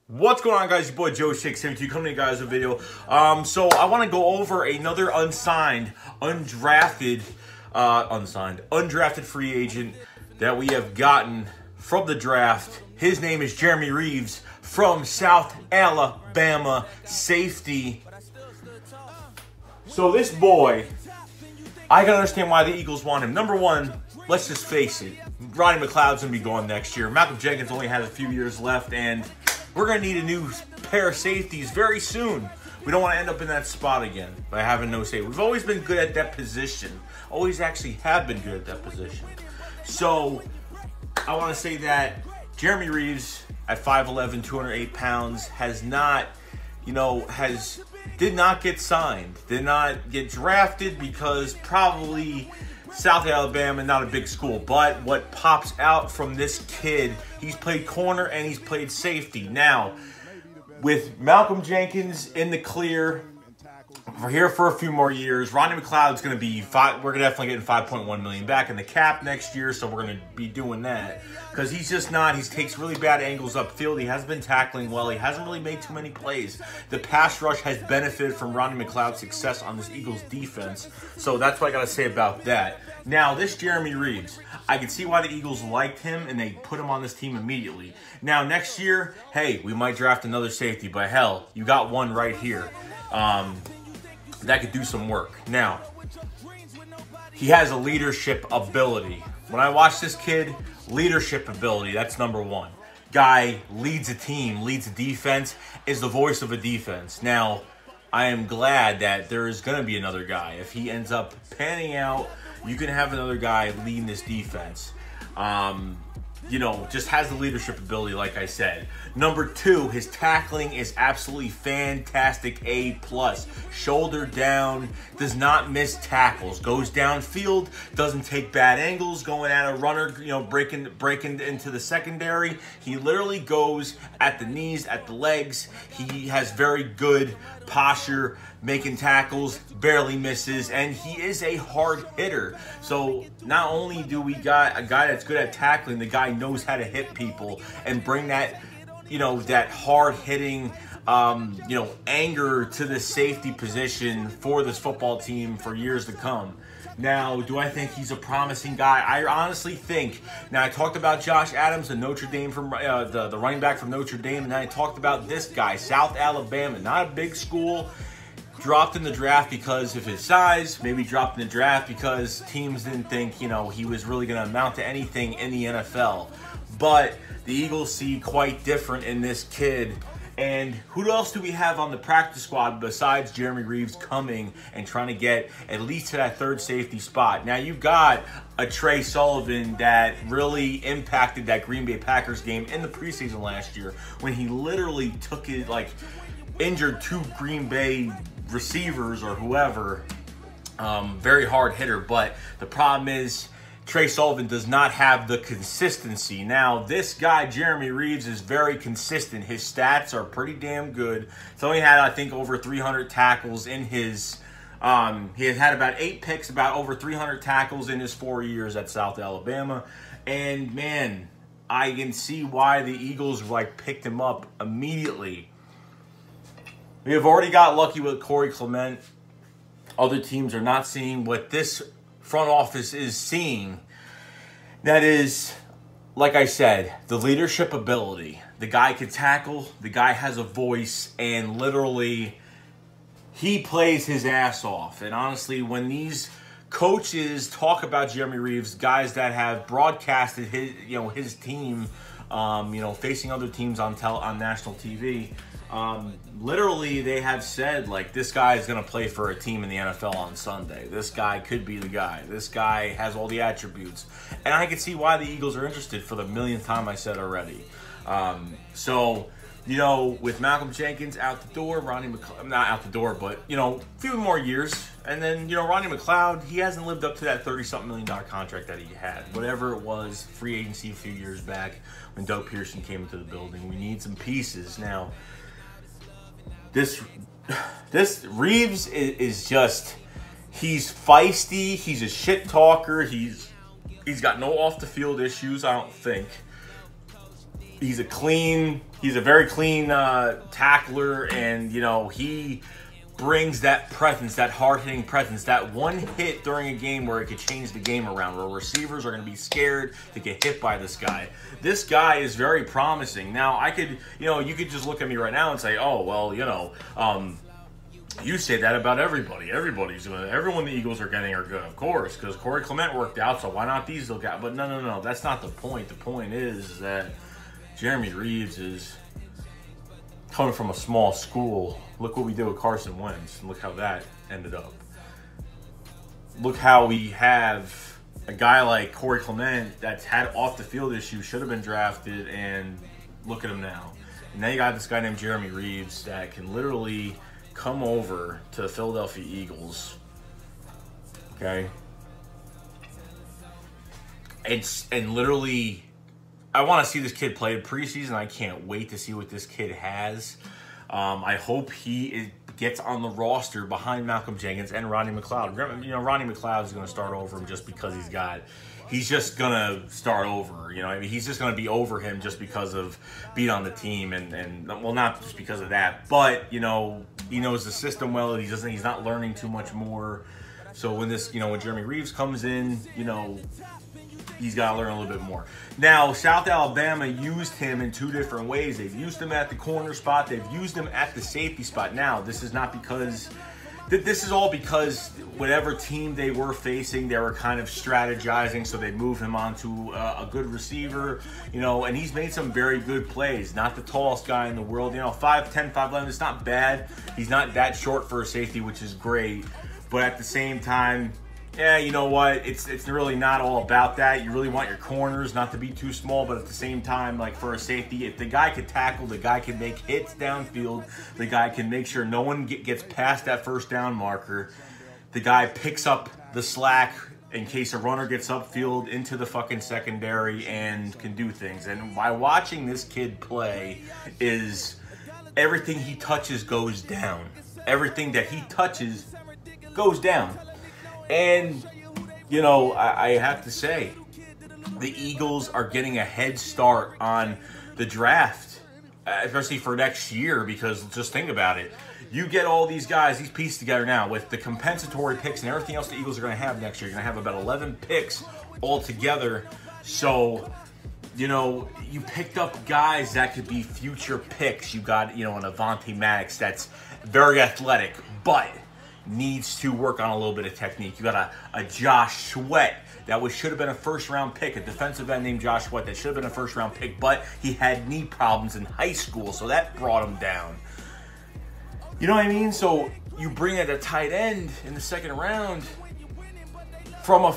What's going on, guys? Your boy Joe 672 coming to you guys with a video. So I want to go over another undrafted free agent that we have gotten from the draft. His name is Jeremy Reaves from South Alabama, safety. So this boy, I can understand why the Eagles want him. Number one, let's just face it, Rodney McLeod's going to be gone next year. Malcolm Jenkins only has a few years left, and we're going to need a new pair of safeties very soon. We don't want to end up in that spot again by having no safety. We've always been good at that position. Always actually have been good at that position. So I want to say that Jeremy Reaves at 5'11", 208 pounds has not, did not get signed. Did not get drafted because probably South Alabama, not a big school, but what pops out from this kid, he's played corner and he's played safety. Now, with Malcolm Jenkins in the clear, we're here for a few more years. Rodney McLeod's going to be, we're definitely getting $5.1 million back in the cap next year, so we're going to be doing that. Because he's just not, he takes really bad angles upfield. He hasn't been tackling well. He hasn't really made too many plays. The pass rush has benefited from Rodney McLeod's success on this Eagles defense. So that's what I got to say about that. Now, this Jeremy Reaves, I can see why the Eagles liked him and they put him on this team immediately. Now, next year, hey, we might draft another safety, but hell, you got one right here. That could do some work. Now, he has a leadership ability. When I watch this kid, leadership ability, that's number one. Guy leads a team, leads a defense, is the voice of a defense. Now, I am glad that there is going to be another guy. If he ends up panning out, you can have another guy leading this defense. Just has the leadership ability, like I said. Number two, his tackling is absolutely fantastic, A+. Shoulder down, does not miss tackles, goes downfield, doesn't take bad angles, going at a runner, breaking into the secondary. He literally goes at the knees, at the legs. He has very good posture, making tackles, barely misses, and he is a hard hitter. So not only do we got a guy that's good at tackling, the guy knows how to hit people and bring that, that hard hitting, anger to the safety position for this football team for years to come. Now, do I think he's a promising guy? I honestly think. Now, I talked about Josh Adams, the Notre Dame from the running back from Notre Dame, and then I talked about this guy, South Alabama, not a big school. Dropped in the draft because of his size, maybe dropped in the draft because teams didn't think, he was really going to amount to anything in the NFL. But the Eagles see quite different in this kid. And who else do we have on the practice squad besides Jeremy Reaves coming and trying to get at least to that third safety spot? Now, you've got a Trey Sullivan that really impacted that Green Bay Packers game in the preseason last year when he literally took it, injured two Green Bay receivers or whoever. Very hard hitter, but the problem is Trey Sullivan does not have the consistency. Now, this guy, Jeremy Reaves, is very consistent. His stats are pretty damn good. He's only had, I think, over 300 tackles in his he has had about 8 picks, about over 300 tackles in his 4 years at South Alabama. And, man, I can see why the Eagles, picked him up immediately. We have already got lucky with Corey Clement. Other teams are not seeing what this front office is seeing. That is, like I said, the leadership ability. The guy can tackle. The guy has a voice. And literally, he plays his ass off. And honestly, when these coaches talk about Jeremy Reaves, guys that have broadcasted his team, facing other teams on national TV, literally they have said, this guy is going to play for a team in the NFL on Sunday. This guy could be the guy. This guy has all the attributes. And I can see why the Eagles are interested for the millionth time I said already. With Malcolm Jenkins out the door, Rodney McLeod, not out the door, but, a few more years. And then, Rodney McLeod, he hasn't lived up to that $30-something million contract that he had. Whatever it was, free agency a few years back when Doug Pearson came into the building. We need some pieces. Now, this Reaves is just, he's feisty, he's a shit talker, he's got no off the field issues, I don't think. He's a very clean tackler, and you know, he brings that presence, that hard-hitting presence, that one hit during a game where it could change the game around, where receivers are going to be scared to get hit by this guy. This guy is very promising. Now, I could, you know, you could just look at me right now and say, oh, well, you know, you say that about everybody. Everyone the Eagles are getting are good, of course, because Corey Clement worked out, so why not these little guys? But no, that's not the point. The point is that Jeremy Reaves is coming from a small school. Look what we did with Carson Wentz, and look how that ended up. Look how we have a guy like Corey Clement that's had off-the-field issues, should have been drafted, and look at him now. And now you got this guy named Jeremy Reaves that can literally come over to the Philadelphia Eagles, okay? And literally, I want to see this kid play in preseason. I can't wait to see what this kid has. I hope he gets on the roster behind Malcolm Jenkins and Ronnie McLeod. You know, Ronnie McLeod is going to start over him just because he's just going to start over. You know, I mean, he's just going to be over him just because of being on the team. And well, not just because of that, but, you know, he knows the system well. He's not learning too much more. So when when Jeremy Reaves comes in, you know, he's got to learn a little bit more. Now, South Alabama used him in two different ways. They've used him at the corner spot. They've used him at the safety spot. Now, this is not because... This is all because whatever team they were facing, they were kind of strategizing, so they moved him onto a good receiver, you know, and he's made some very good plays. Not the tallest guy in the world, you know, 5'10", 5'11", it's not bad. He's not that short for a safety, which is great. But at the same time, yeah, you know what? It's really not all about that. You really want your corners not to be too small, but at the same time, like for a safety, if the guy can tackle, the guy can make hits downfield, the guy can make sure no one gets past that first down marker, the guy picks up the slack in case a runner gets upfield into the fucking secondary and can do things. And by watching this kid play is everything he touches goes down. Everything that he touches goes down. And, you know, I have to say, the Eagles are getting a head start on the draft, especially for next year, because just think about it. You get all these guys, these pieces together now with the compensatory picks and everything else the Eagles are going to have next year. You're going to have about 11 picks all together. So, you know, you picked up guys that could be future picks. You got, you know, an Avonte Maddox that's very athletic, but needs to work on a little bit of technique. You got a Josh Sweat that should have been a first-round pick, a defensive end named Josh Sweat that should have been a first-round pick, but he had knee problems in high school, so that brought him down. You know what I mean? So you bring in a tight end in the second round from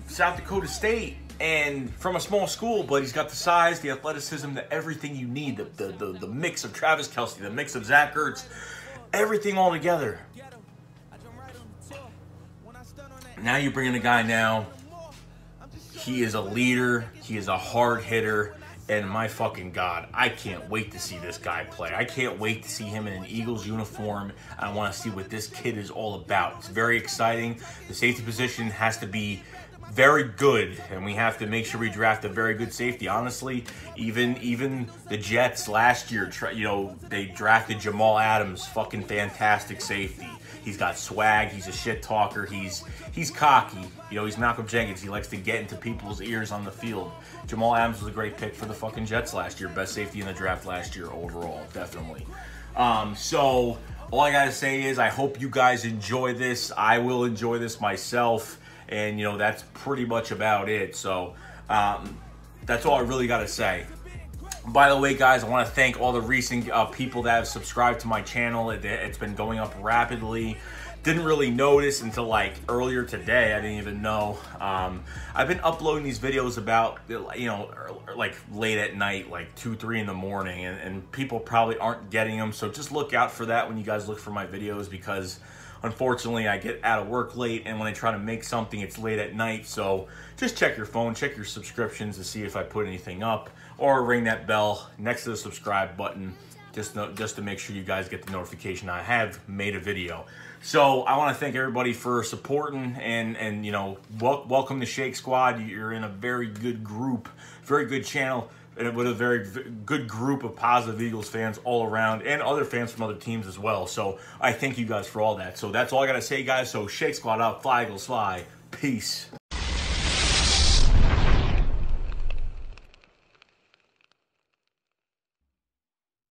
South Dakota State and from a small school, but he's got the size, the athleticism, everything you need, the mix of Travis Kelce, the mix of Zach Ertz, everything all together. Now you bring in a guy now. He is a leader. He is a hard hitter. And my fucking God, I can't wait to see this guy play. I can't wait to see him in an Eagles uniform. I want to see what this kid is all about. It's very exciting. The safety position has to be very good, and we have to make sure we draft a very good safety. Honestly, even the Jets last year, you know, they drafted Jamal Adams, fucking fantastic safety. He's got swag. He's a shit talker. He's cocky. You know, he's Malcolm Jenkins. He likes to get into people's ears on the field. Jamal Adams was a great pick for the fucking Jets last year. Best safety in the draft last year overall, definitely. So all I gotta say is I hope you guys enjoy this. I will enjoy this myself. And, you know, that's pretty much about it. So that's all I really got to say. By the way, guys, I want to thank all the recent people that have subscribed to my channel. It's been going up rapidly. Didn't really notice until like earlier today. I didn't even know. I've been uploading these videos about, you know, like late at night, like 2, 3 in the morning. And people probably aren't getting them. So just look out for that when you guys look for my videos, because unfortunately, I get out of work late, and when I try to make something, it's late at night. So just check your phone, check your subscriptions to see if I put anything up, or ring that bell next to the subscribe button just to make sure you guys get the notification I have made a video. So I want to thank everybody for supporting, and you know, welcome to Shake Squad. You're in a very good group, very good channel, and with a very good group of positive Eagles fans all around, and other fans from other teams as well. So I thank you guys for all that. So that's all I got to say, guys. So Shake Squad out, Fly Eagles Fly. Peace.